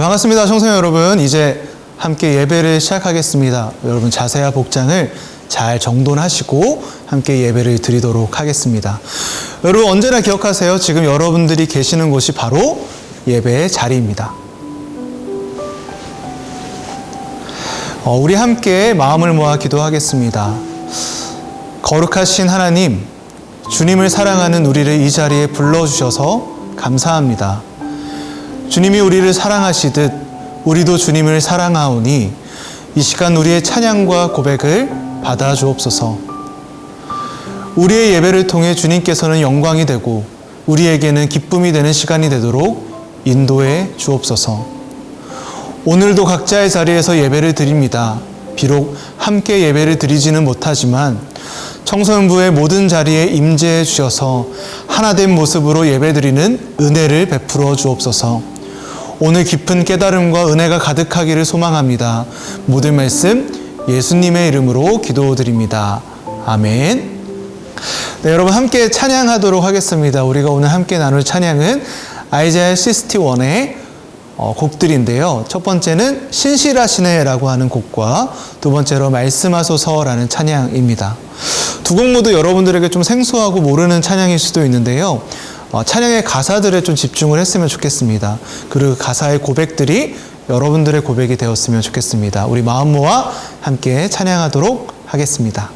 네, 반갑습니다. 청소년 여러분. 이제 함께 예배를 시작하겠습니다. 여러분 자세와 복장을 잘 정돈하시고 함께 예배를 드리도록 하겠습니다. 여러분 언제나 기억하세요. 지금 여러분들이 계시는 곳이 바로 예배의 자리입니다. 우리 함께 마음을 모아 기도하겠습니다. 거룩하신 하나님, 주님을 사랑하는 우리를 이 자리에 불러주셔서 감사합니다. 주님이 우리를 사랑하시듯 우리도 주님을 사랑하오니 이 시간 우리의 찬양과 고백을 받아 주옵소서. 우리의 예배를 통해 주님께서는 영광이 되고 우리에게는 기쁨이 되는 시간이 되도록 인도해 주옵소서. 오늘도 각자의 자리에서 예배를 드립니다. 비록 함께 예배를 드리지는 못하지만 청소년부의 모든 자리에 임재해 주셔서 하나된 모습으로 예배드리는 은혜를 베풀어 주옵소서. 오늘 깊은 깨달음과 은혜가 가득하기를 소망합니다. 모든 말씀 예수님의 이름으로 기도드립니다. 아멘. 네, 여러분 함께 찬양하도록 하겠습니다. 우리가 오늘 함께 나눌 찬양은 아이자야 61의 곡들인데요. 첫 번째는 신실하시네라고 하는 곡과 두 번째로 말씀하소서라는 찬양입니다. 두 곡 모두 여러분들에게 좀 생소하고 모르는 찬양일 수도 있는데요. 찬양의 가사들에 좀 집중을 했으면 좋겠습니다. 그리고 가사의 고백들이 여러분들의 고백이 되었으면 좋겠습니다. 우리 마음 모아 함께 찬양하도록 하겠습니다.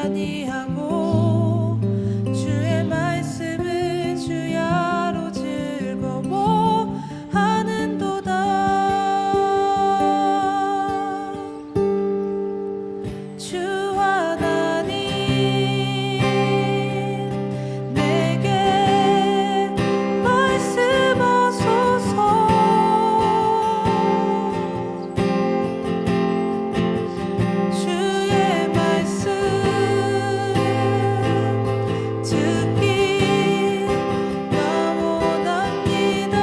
아니하고 주의 말씀을 주야로 즐거워하는도다. 주 하나님 내게 말씀하소서. 주의 말씀 듣기 나 원합니다.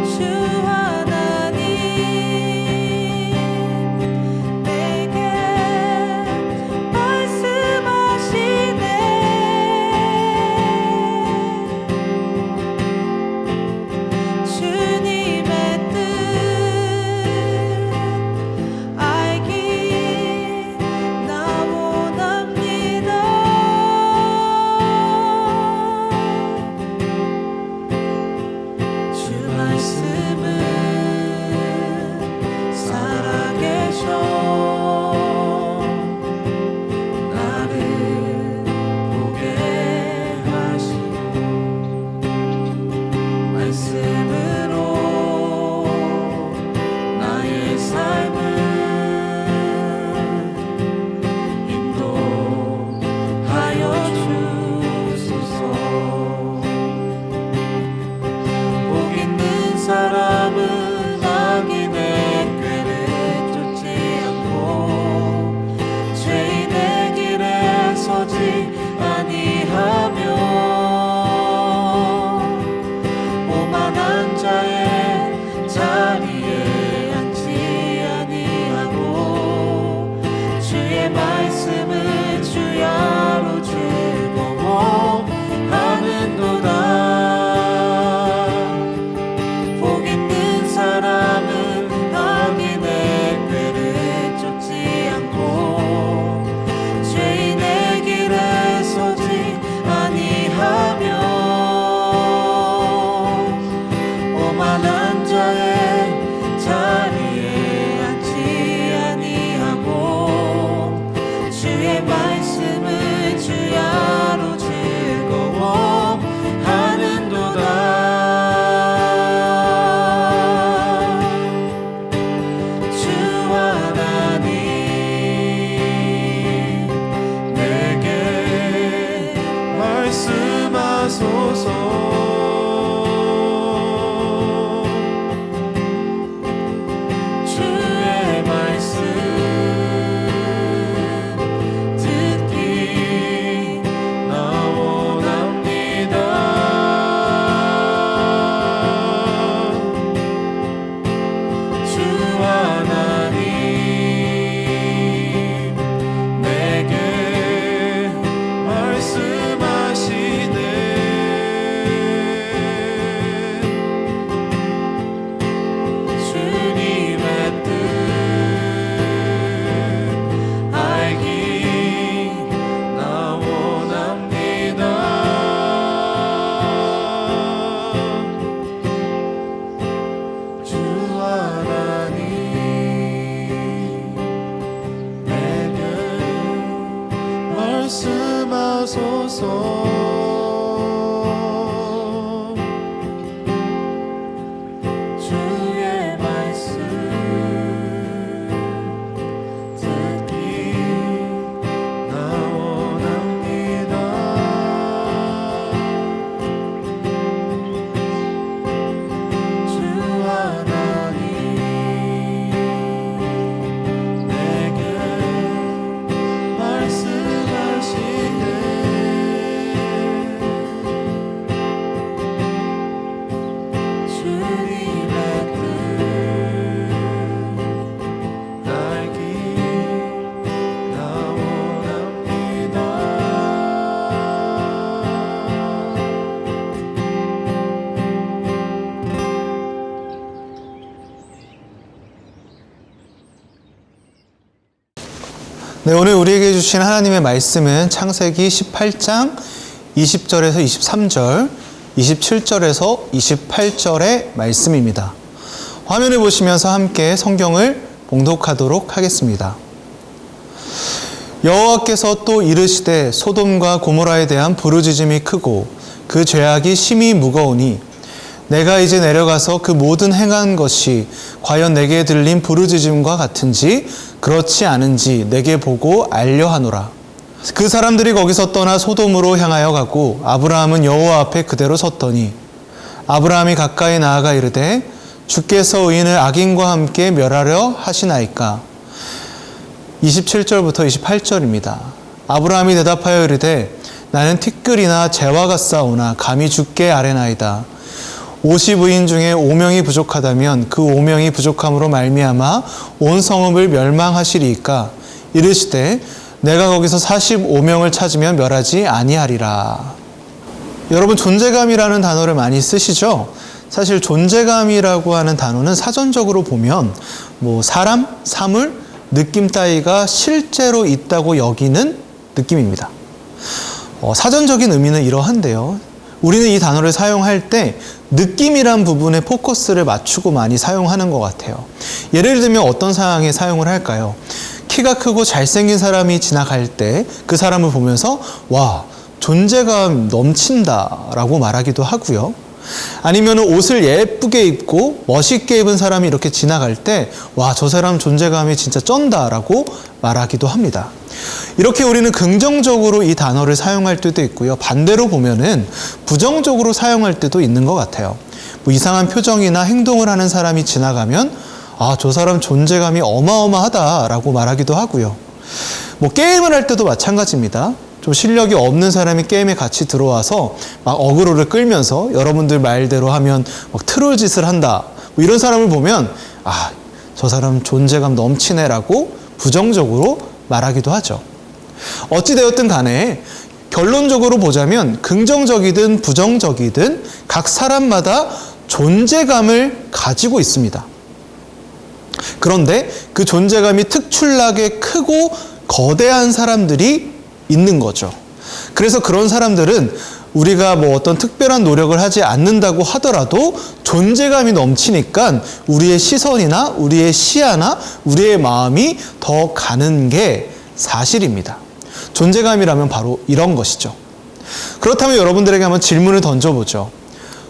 주 하나님 내게 말씀하시네. 주님의 뜻 알기 나 원합니다. 주 말씀은 살아계셔 나를 보게 하시고 말씀으로 나의 삶을 인도하여 주소서. 복 있는 사람은 악인의 꾀를 쫓지 않고 죄인의 길에 서지 아니하며 오만한 자의 자리에 앉지 아니하고 주의 말씀을 주야로 즐거워하는도다. 복 있는 사람은 악인의 꾀를 쫓지 않고 죄인의 길에 서지 아니하며 오만한 자의 자리에 앉지 아니하고 주의 말씀을 주야로 즐거워하는도다. 주 하나님 내게 말씀하소서. 주의 말씀 듣기 나 원합니다. 주 하나님 내게 말씀하시네. 주님의 뜻 알기 나 원합니다. 주 하나님 내게 말씀하소서. 주의 말씀 듣기 나 원합니다. 주 하나님 내게 말씀하시네. 주님의 뜻 알기 나 원합니다. 네, 오늘 우리에게 주신 하나님의 말씀은 창세기 18장 20절에서 23절, 27절에서 28절의 말씀입니다. 화면을 보시면서 함께 성경을 봉독하도록 하겠습니다. 여호와께서 또 이르시되 소돔과 고모라에 대한 부르짖음이 크고 그 죄악이 심히 무거우니 내가 이제 내려가서 그 모든 행한 것이 과연 내게 들린 부르짖음과 같은지 그렇지 않은지 내게 보고 알려 하노라. 그 사람들이 거기서 떠나 소돔으로 향하여 가고 아브라함은 여호와 앞에 그대로 섰더니 아브라함이 가까이 나아가 이르되 주께서 의인을 악인과 함께 멸하려 하시나이까. 27절부터 28절입니다. 아브라함이 대답하여 이르되 나는 티끌이나 재와 같사오나 감히 주께 아뢰나이다. 50의인 중에 5명이 부족하다면 그 5명이 부족함으로 말미암아 온 성읍을 멸망하시리이까. 이르시되 내가 거기서 45명을 찾으면 멸하지 아니하리라. 여러분, 존재감이라는 단어를 많이 쓰시죠? 사실 존재감이라고 하는 단어는 사전적으로 보면 사람, 사물, 느낌 따위가 실제로 있다고 여기는 느낌입니다. 사전적인 의미는 이러한데요. 우리는 이 단어를 사용할 때 느낌이란 부분에 포커스를 맞추고 많이 사용하는 것 같아요. 예를 들면 어떤 상황에 사용을 할까요? 키가 크고 잘생긴 사람이 지나갈 때 그 사람을 보면서 와, 존재감 넘친다 라고 말하기도 하고요. 아니면 옷을 예쁘게 입고 멋있게 입은 사람이 이렇게 지나갈 때 와, 저 사람 존재감이 진짜 쩐다 라고 말하기도 합니다. 이렇게 우리는 긍정적으로 이 단어를 사용할 때도 있고요. 반대로 보면은 부정적으로 사용할 때도 있는 것 같아요. 이상한 표정이나 행동을 하는 사람이 지나가면 아, 저 사람 존재감이 어마어마하다라고 말하기도 하고요. 게임을 할 때도 마찬가지입니다. 좀 실력이 없는 사람이 게임에 같이 들어와서 막 어그로를 끌면서 여러분들 말대로 하면 막 트롤 짓을 한다. 이런 사람을 보면 아, 저 사람 존재감 넘치네라고 부정적으로 말하기도 하죠. 어찌되었든 간에 결론적으로 보자면 긍정적이든 부정적이든 각 사람마다 존재감을 가지고 있습니다. 그런데 그 존재감이 특출나게 크고 거대한 사람들이 있는 거죠. 그래서 그런 사람들은 우리가 어떤 특별한 노력을 하지 않는다고 하더라도 존재감이 넘치니까 우리의 시선이나 우리의 시야나 우리의 마음이 더 가는 게 사실입니다. 존재감이라면 바로 이런 것이죠. 그렇다면 여러분들에게 한번 질문을 던져보죠.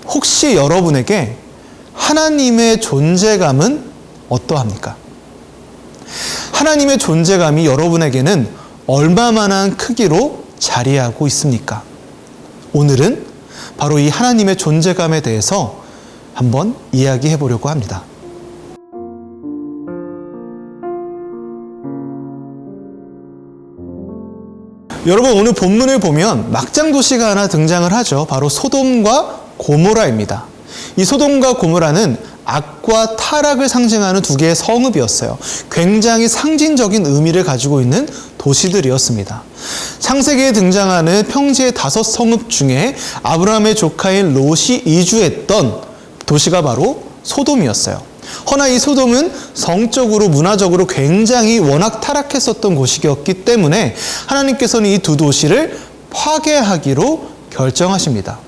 혹시 여러분에게 하나님의 존재감은 어떠합니까? 하나님의 존재감이 여러분에게는 얼마만한 크기로 자리하고 있습니까? 오늘은 바로 이 하나님의 존재감에 대해서 한번 이야기해 보려고 합니다. 여러분, 오늘 본문을 보면 막장 도시가 하나 등장을 하죠. 바로 소돔과 고모라입니다. 이 소돔과 고모라는 악과 타락을 상징하는 두 개의 성읍이었어요. 굉장히 상징적인 의미를 가지고 있는 도시들이었습니다. 창세기에 등장하는 평지의 5성읍 중에 아브라함의 조카인 롯이 이주했던 도시가 바로 소돔이었어요. 허나 이 소돔은 성적으로 문화적으로 굉장히 워낙 타락했었던 곳이었기 때문에 하나님께서는 이 두 도시를 파괴하기로 결정하십니다.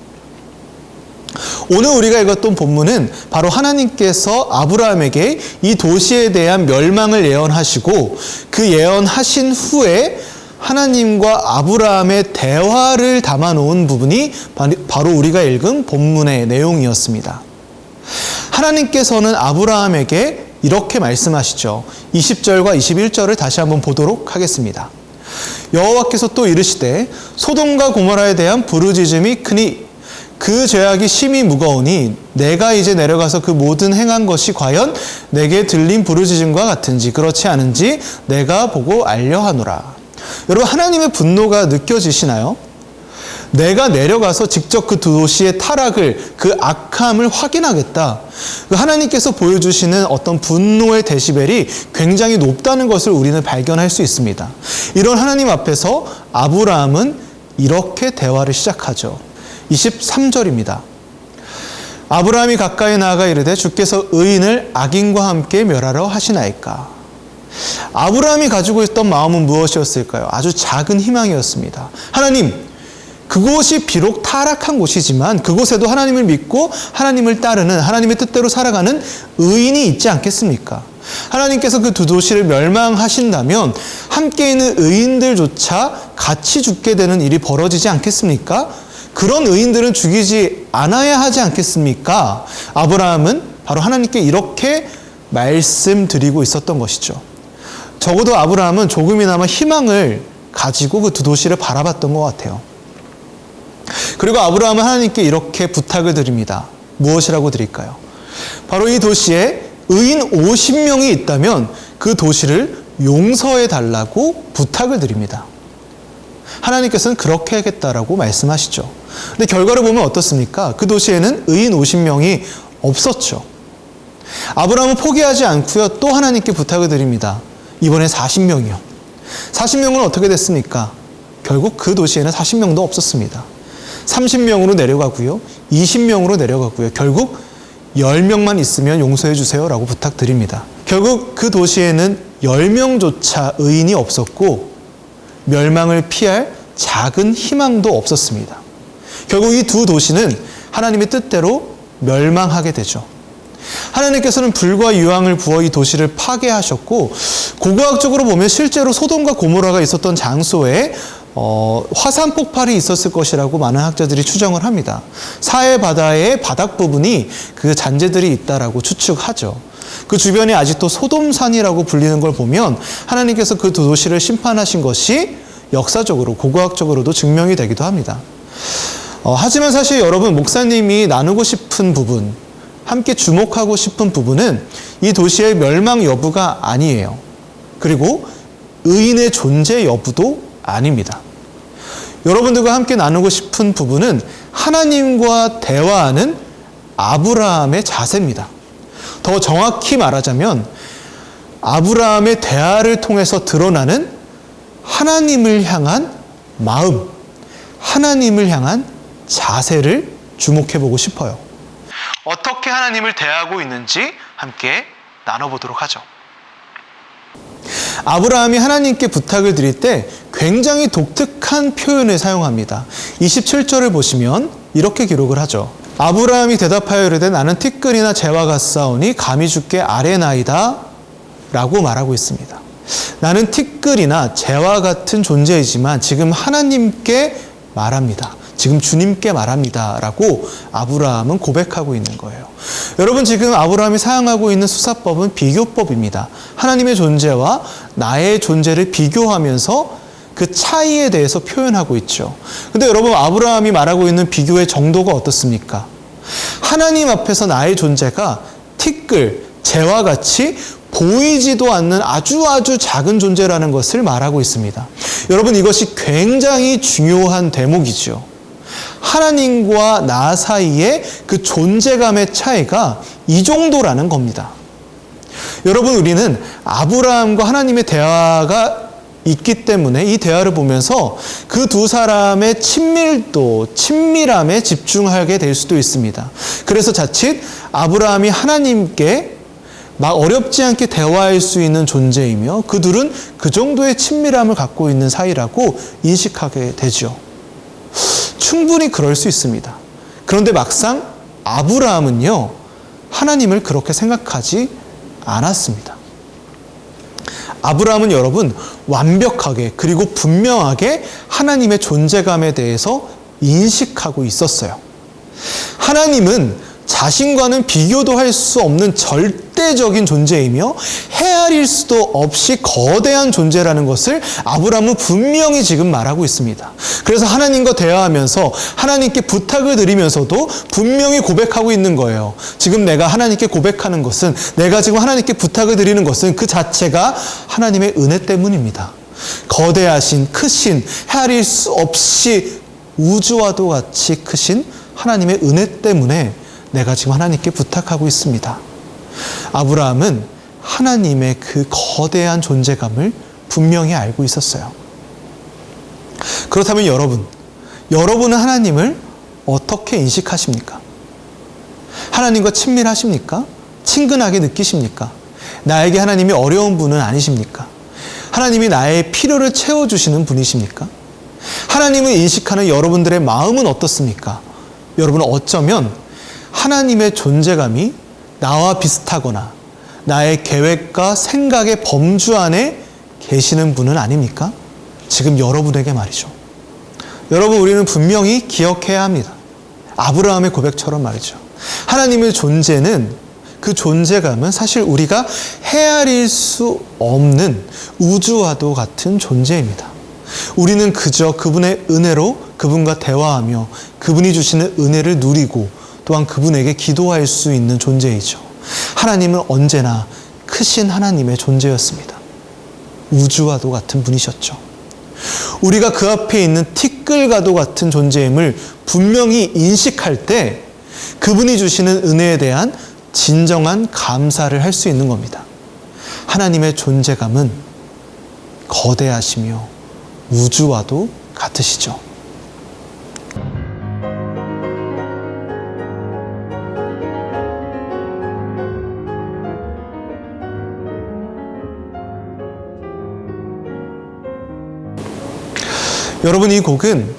오늘 우리가 읽었던 본문은 바로 하나님께서 아브라함에게 이 도시에 대한 멸망을 예언하시고 그 예언하신 후에 하나님과 아브라함의 대화를 담아놓은 부분이 바로 우리가 읽은 본문의 내용이었습니다. 하나님께서는 아브라함에게 이렇게 말씀하시죠. 20절과 21절을 다시 한번 보도록 하겠습니다. 여호와께서 또 이르시되 소돔과 고모라에 대한 부르짖음이 크니 그 죄악이 심히 무거우니 내가 이제 내려가서 그 모든 행한 것이 과연 내게 들린 부르짖음과 같은지 그렇지 않은지 내가 보고 알려 하노라. 여러분, 하나님의 분노가 느껴지시나요? 내가 내려가서 직접 그 도시의 타락을, 그 악함을 확인하겠다. 하나님께서 보여주시는 어떤 분노의 데시벨이 굉장히 높다는 것을 우리는 발견할 수 있습니다. 이런 하나님 앞에서 아브라함은 이렇게 대화를 시작하죠. 23절입니다. 아브라함이 가까이 나아가 이르되 주께서 의인을 악인과 함께 멸하려 하시나이까. 아브라함이 가지고 있던 마음은 무엇이었을까요? 아주 작은 희망이었습니다. 하나님, 그곳이 비록 타락한 곳이지만 그곳에도 하나님을 믿고 하나님을 따르는, 하나님의 뜻대로 살아가는 의인이 있지 않겠습니까? 하나님께서 그 두 도시를 멸망하신다면 함께 있는 의인들조차 같이 죽게 되는 일이 벌어지지 않겠습니까? 그런 의인들은 죽이지 않아야 하지 않겠습니까? 아브라함은 바로 하나님께 이렇게 말씀드리고 있었던 것이죠. 적어도 아브라함은 조금이나마 희망을 가지고 그 두 도시를 바라봤던 것 같아요. 그리고 아브라함은 하나님께 이렇게 부탁을 드립니다. 무엇이라고 드릴까요? 바로 이 도시에 의인 50명이 있다면 그 도시를 용서해 달라고 부탁을 드립니다. 하나님께서는 그렇게 하겠다라고 말씀하시죠. 근데 결과를 보면 어떻습니까? 그 도시에는 의인 50명이 없었죠. 아브라함은 포기하지 않고요. 또 하나님께 부탁을 드립니다. 이번에 40명이요. 40명은 어떻게 됐습니까? 결국 그 도시에는 40명도 없었습니다. 30명으로 내려가고요. 20명으로 내려가고요. 결국 10명만 있으면 용서해 주세요라고 부탁드립니다. 결국 그 도시에는 10명조차 의인이 없었고 멸망을 피할 작은 희망도 없었습니다. 결국 이 두 도시는 하나님의 뜻대로 멸망하게 되죠. 하나님께서는 불과 유황을 부어 이 도시를 파괴하셨고 고고학적으로 보면 실제로 소돔과 고모라가 있었던 장소에 화산 폭발이 있었을 것이라고 많은 학자들이 추정을 합니다. 사해 바다의 바닥 부분이 그 잔재들이 있다라고 추측하죠. 그 주변이 아직도 소돔산이라고 불리는 걸 보면 하나님께서 그 두 도시를 심판하신 것이 역사적으로 고고학적으로도 증명이 되기도 합니다. 하지만 사실 여러분, 목사님이 나누고 싶은 부분, 함께 주목하고 싶은 부분은 이 도시의 멸망 여부가 아니에요. 그리고 의인의 존재 여부도 아닙니다. 여러분들과 함께 나누고 싶은 부분은 하나님과 대화하는 아브라함의 자세입니다. 더 정확히 말하자면 아브라함의 대화를 통해서 드러나는 하나님을 향한 마음, 하나님을 향한 자세를 주목해보고 싶어요. 어떻게 하나님을 대하고 있는지 함께 나눠보도록 하죠. 아브라함이 하나님께 부탁을 드릴 때 굉장히 독특한 표현을 사용합니다. 27절을 보시면 이렇게 기록을 하죠. 아브라함이 대답하여 이르되 나는 티끌이나 재와 같사오니 감히 주께 아뢰나이다 라고 말하고 있습니다. 나는 티끌이나 재와 같은 존재이지만 지금 하나님께 말합니다. 지금 주님께 말합니다 라고 아브라함은 고백하고 있는 거예요. 여러분, 지금 아브라함이 사용하고 있는 수사법은 비교법입니다. 하나님의 존재와 나의 존재를 비교하면서 그 차이에 대해서 표현하고 있죠. 근데 여러분, 아브라함이 말하고 있는 비교의 정도가 어떻습니까? 하나님 앞에서 나의 존재가 티끌, 재와 같이 보이지도 않는 아주 작은 존재라는 것을 말하고 있습니다. 여러분, 이것이 굉장히 중요한 대목이죠. 하나님과 나 사이의 그 존재감의 차이가 이 정도라는 겁니다. 여러분, 우리는 아브라함과 하나님의 대화가 있기 때문에 이 대화를 보면서 그 두 사람의 친밀함에 집중하게 될 수도 있습니다. 그래서 자칫 아브라함이 하나님께 막 어렵지 않게 대화할 수 있는 존재이며 그 둘은 그 정도의 친밀함을 갖고 있는 사이라고 인식하게 되죠. 충분히 그럴 수 있습니다. 그런데 막상 아브라함은요, 하나님을 그렇게 생각하지 않았습니다. 아브라함은 여러분, 완벽하게 그리고 분명하게 하나님의 존재감에 대해서 인식하고 있었어요. 하나님은 자신과는 비교도 할 수 없는 절대적인 존재이며 헤아릴 수도 없이 거대한 존재라는 것을 아브라함은 분명히 지금 말하고 있습니다. 그래서 하나님과 대화하면서 하나님께 부탁을 드리면서도 분명히 고백하고 있는 거예요. 지금 내가 하나님께 고백하는 것은, 내가 지금 하나님께 부탁을 드리는 것은 그 자체가 하나님의 은혜 때문입니다. 거대하신, 크신, 헤아릴 수 없이 우주와도 같이 크신 하나님의 은혜 때문에 내가 지금 하나님께 부탁하고 있습니다. 아브라함은 하나님의 그 거대한 존재감을 분명히 알고 있었어요. 그렇다면 여러분은 하나님을 어떻게 인식하십니까? 하나님과 친밀하십니까? 친근하게 느끼십니까? 나에게 하나님이 어려운 분은 아니십니까? 하나님이 나의 필요를 채워주시는 분이십니까? 하나님을 인식하는 여러분들의 마음은 어떻습니까? 여러분은 어쩌면 하나님의 존재감이 나와 비슷하거나 나의 계획과 생각의 범주 안에 계시는 분은 아닙니까? 지금 여러분에게 말이죠. 여러분, 우리는 분명히 기억해야 합니다. 아브라함의 고백처럼 말이죠. 하나님의 존재는, 그 존재감은 사실 우리가 헤아릴 수 없는 우주와도 같은 존재입니다. 우리는 그저 그분의 은혜로 그분과 대화하며 그분이 주시는 은혜를 누리고 또한 그분에게 기도할 수 있는 존재이죠. 하나님은 언제나 크신 하나님의 존재였습니다. 우주와도 같은 분이셨죠. 우리가 그 앞에 있는 티끌과도 같은 존재임을 분명히 인식할 때 그분이 주시는 은혜에 대한 진정한 감사를 할 수 있는 겁니다. 하나님의 존재감은 거대하시며 우주와도 같으시죠. 여러분, 이 곡은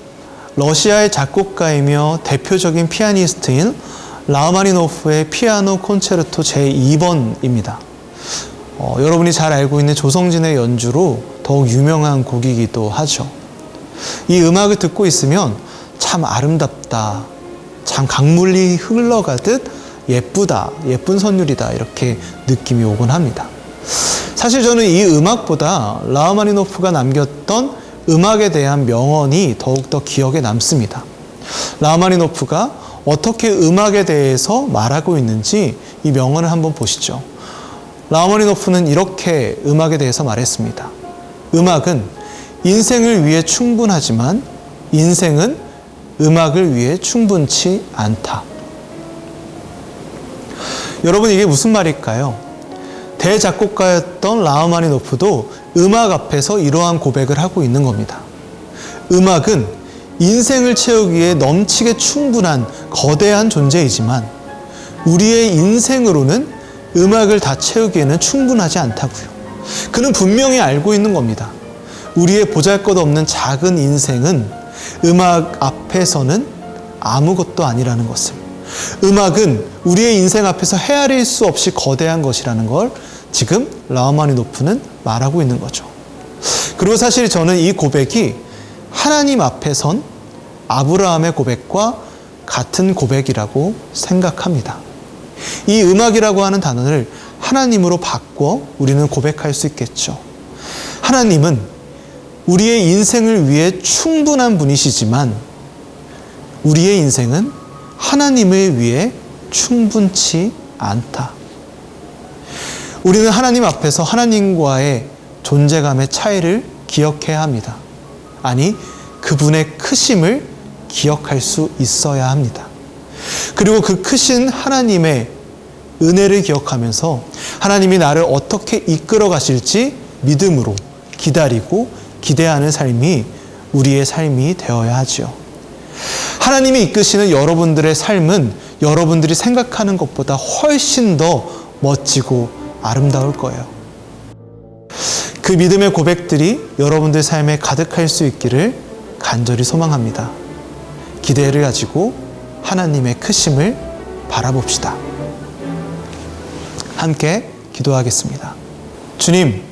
러시아의 작곡가이며 대표적인 피아니스트인 라흐마니노프의 피아노 콘체르토 제2번입니다. 여러분이 잘 알고 있는 조성진의 연주로 더욱 유명한 곡이기도 하죠. 이 음악을 듣고 있으면 참 아름답다, 참 강물이 흘러가듯 예쁘다, 예쁜 선율이다, 이렇게 느낌이 오곤 합니다. 사실 저는 이 음악보다 라흐마니노프가 남겼던 음악에 대한 명언이 더욱더 기억에 남습니다. 라흐마니노프가 어떻게 음악에 대해서 말하고 있는지 이 명언을 한번 보시죠. 라흐마니노프는 이렇게 음악에 대해서 말했습니다. 음악은 인생을 위해 충분하지만 인생은 음악을 위해 충분치 않다. 여러분, 이게 무슨 말일까요? 대작곡가였던 라흐마니노프도 음악 앞에서 이러한 고백을 하고 있는 겁니다. 음악은 인생을 채우기에 넘치게 충분한 거대한 존재이지만 우리의 인생으로는 음악을 다 채우기에는 충분하지 않다고요. 그는 분명히 알고 있는 겁니다. 우리의 보잘것없는 작은 인생은 음악 앞에서는 아무것도 아니라는 것을. 음악은 우리의 인생 앞에서 헤아릴 수 없이 거대한 것이라는 걸 지금 라흐마니노프는 말하고 있는 거죠. 그리고 사실 저는 이 고백이 하나님 앞에 선 아브라함의 고백과 같은 고백이라고 생각합니다. 이 음악이라고 하는 단어를 하나님으로 바꿔 우리는 고백할 수 있겠죠. 하나님은 우리의 인생을 위해 충분한 분이시지만 우리의 인생은 하나님을 위해 충분치 않다. 우리는 하나님 앞에서 하나님과의 존재감의 차이를 기억해야 합니다. 아니, 그분의 크심을 기억할 수 있어야 합니다. 그리고 그 크신 하나님의 은혜를 기억하면서 하나님이 나를 어떻게 이끌어 가실지 믿음으로 기다리고 기대하는 삶이 우리의 삶이 되어야 하죠. 하나님이 이끄시는 여러분들의 삶은 여러분들이 생각하는 것보다 훨씬 더 멋지고 아름다울 거예요. 그 믿음의 고백들이 여러분들 삶에 가득할 수 있기를 간절히 소망합니다. 기대를 가지고 하나님의 크심을 바라봅시다. 함께 기도하겠습니다. 주님,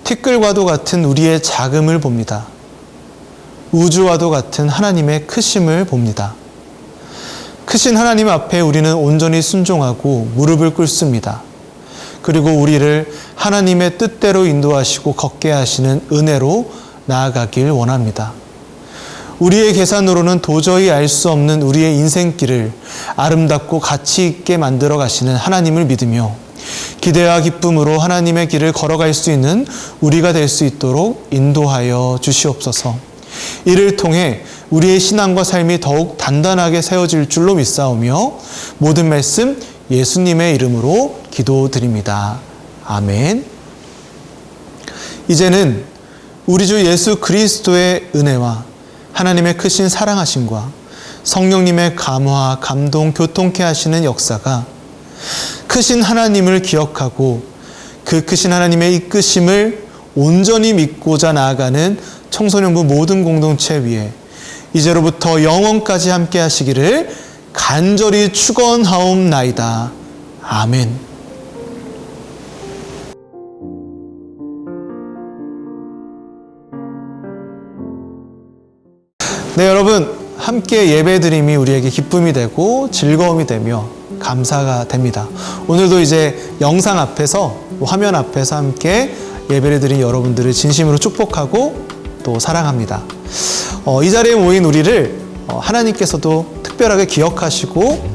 티끌과도 같은 우리의 작음을 봅니다. 우주와도 같은 하나님의 크심을 봅니다. 크신 하나님 앞에 우리는 온전히 순종하고 무릎을 꿇습니다. 그리고 우리를 하나님의 뜻대로 인도하시고 걷게 하시는 은혜로 나아가길 원합니다. 우리의 계산으로는 도저히 알 수 없는 우리의 인생길을 아름답고 가치 있게 만들어 가시는 하나님을 믿으며 기대와 기쁨으로 하나님의 길을 걸어갈 수 있는 우리가 될 수 있도록 인도하여 주시옵소서. 이를 통해 우리의 신앙과 삶이 더욱 단단하게 세워질 줄로 믿사오며 모든 말씀 예수님의 이름으로 기도드립니다. 아멘. 이제는 우리 주 예수 그리스도의 은혜와 하나님의 크신 사랑하심과 성령님의 감화, 감동, 교통케 하시는 역사가 크신 하나님을 기억하고 그 크신 하나님의 이끄심을 온전히 믿고자 나아가는 청소년부 모든 공동체 위에 이제로부터 영원까지 함께 하시기를 간절히 축원하옵나이다. 아멘. 네, 여러분, 함께 예배드림이 우리에게 기쁨이 되고 즐거움이 되며 감사가 됩니다. 오늘도 이제 영상 앞에서, 화면 앞에서 함께 예배를 드린 여러분들을 진심으로 축복하고 또 사랑합니다. 이 자리에 모인 우리를 하나님께서도 특별하게 기억하시고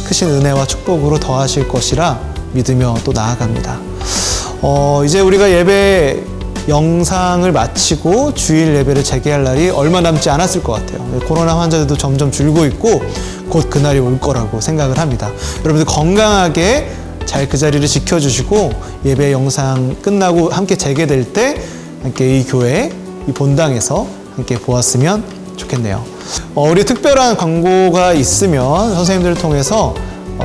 크신 은혜와 축복으로 더하실 것이라 믿으며 또 나아갑니다. 이제 우리가 예배 영상을 마치고 주일 예배를 재개할 날이 얼마 남지 않았을 것 같아요. 코로나 환자들도 점점 줄고 있고 곧 그날이 올 거라고 생각을 합니다. 여러분들 건강하게 잘 그 자리를 지켜주시고 예배 영상 끝나고 함께 재개될 때 함께 이 교회, 이 본당에서 함께 보았으면 좋겠네요. 우리 특별한 광고가 있으면 선생님들을 통해서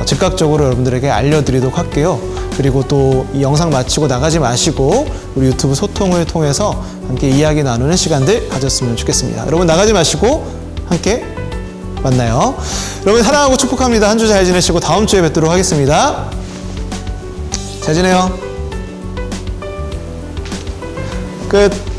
즉각적으로 여러분들에게 알려드리도록 할게요. 그리고 또 이 영상 마치고 나가지 마시고 우리 유튜브 소통을 통해서 함께 이야기 나누는 시간들 가졌으면 좋겠습니다. 여러분 나가지 마시고 함께 만나요. 여러분 사랑하고 축복합니다. 한 주 잘 지내시고 다음 주에 뵙도록 하겠습니다. 잘 지내요. 끝.